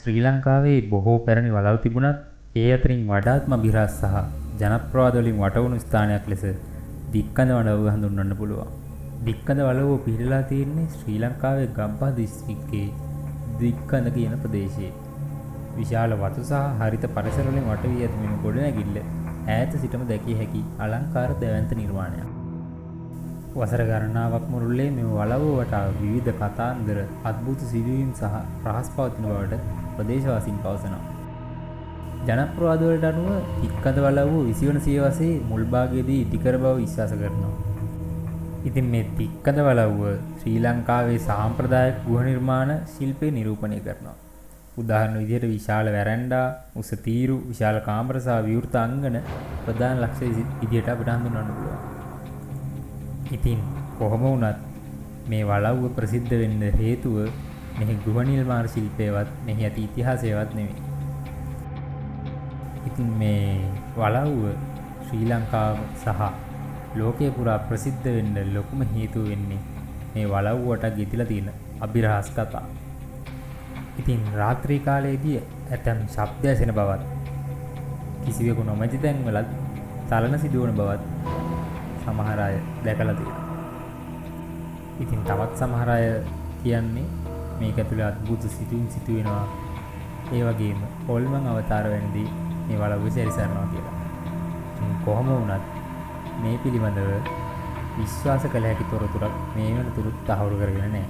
ශ්‍රී ලංකාවේ බොහෝ පැරණි වලව් තිබුණත් ඒ අතරින් වඩාත්ම අභිරහස් සහ ජනප්‍රවාද වලින් වටවුණු ස්ථානයක් ලෙස දික්කඳ වලව්ව හඳුන්වන්න පුළුවන්. දික්කඳ වලව්ව පිහිටලා තියෙන්නේ ශ්‍රී ලංකාවේ ගම්පහ දිස්ත්‍රික්කයේ දික්කඳ කියන ප්‍රදේශයේ. විශාල වතු සහ හරිත පරිසර වලින් වට වී ඇති මෙම ගොඩනැගිල්ල ඈත සිටම දැකිය හැකි අලංකාර දැවැන්ත නිර්මාණයක්. වසර ගණනාවක් මුළුල්ලේ මෙම වලව්ව වටා විවිධ කතාන්දර, අద్භූත සිදුවීම් සහ රහස් පවතින බවට ප්‍රදේශවාසීන් පවසනවා. ජනප්‍රවාද වලට අනුව දික්කඳ වලව්ව 20 වන සියවසේ මුල් භාගයේදී ඉදිකර බව විශ්වාස කරනවා. ඉතින් මේ දික්කඳ වලව්ව ශ්‍රී ලංකාවේ සාම්ප්‍රදායික ගෘහ නිර්මාණ ශිල්පය නිරූපණය කරනවා. උදාහරණ විදිහට විශාල වැරැන්ඩා, උස තීරු, විශාල කාමර සහ විවෘත අංගන ප්‍රධාන ලක්ෂණ විදිහට අපිට හඳුන්වන්න පුළුවන්. ඉතින් කොහොම වුණත් මේ වලව්ව ප්‍රසිද්ධ වෙන්න හේතුව මෙහි ගෘහ නිර්මාණ ශිල්පයවත් මෙහි ඇති ඉතිහාසයවත් නෙවෙයි. ඉතින් මේ වලව්ව ශ්‍රී ලංකාව සහ ලෝකේ පුරා ප්‍රසිද්ධ වෙන්න ලොකුම හේතුව වෙන්නේ මේ වලව්වට ගෙතිලා තියෙන අභිරහස් කතා. ඉතින් රාත්‍රී කාලයේදී ඇතැම් ශබ්ද ඇසෙන බවත්, කිසිවෙකු නොමැති තැන්වලත් චලන සිදුවන බවත් සමහර අය දැකලා තියෙනවා. ඉතින් තවත් සමහර අය කියන්නේ මේක ඇතුලේ අద్భుත සිදුවීම් සිදු වෙනවා. ඒ වගේම හොල්මන් අවතාර වෙනදී මේ වලව්ව සැරිසරනවා කියලා. කොහොම වුණත් මේ පිළිබඳව විශ්වාස කළ හැකි තොරතුරක් මේ වෙනතුරුත් තහවුරු කරගෙන නැහැ.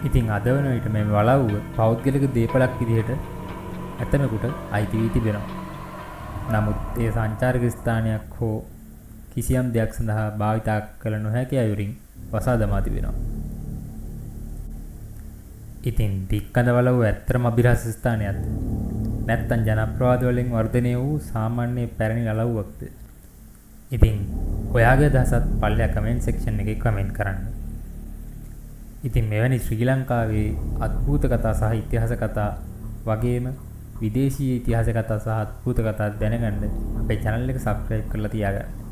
ඉතින් අද වන විට මේ වලව්ව පෞද්ගලික දේපලක් විදිහට ඇතමෙකුට අයිති වී තිබෙනවා. නමුත් ඒ සංචාරක ස්ථානයක් හෝ කිසියම් දෙයක් සඳහා භාවිතා කළ නොහැකි අයුරින් වසා දමා තිබෙනවා. ඉතින් දික්කඳ වලව්ව ඇත්තම අභිරහස් ස්ථානයක්ද? නැත්නම් ජනප්‍රවාද වලින් වර්ධනය වූ සාමාන්‍ය පැරණි වලව්වක්ද? ඉතින් ඔයාගේ අදහසත් පල්ලෙහා කමෙන්ට් සෙක්ෂන් එකේ කමෙන්ට් කරන්න. ඉතින් මෙවැනි ශ්‍රී ලංකාවේ අద్భుත කතා සහ ඉතිහාස කතා වගේම විදේශීය ඉතිහාස කතා සහ අద్భుත කතා දැනගන්න අපේ channel එක subscribe කරලා තියාගන්න.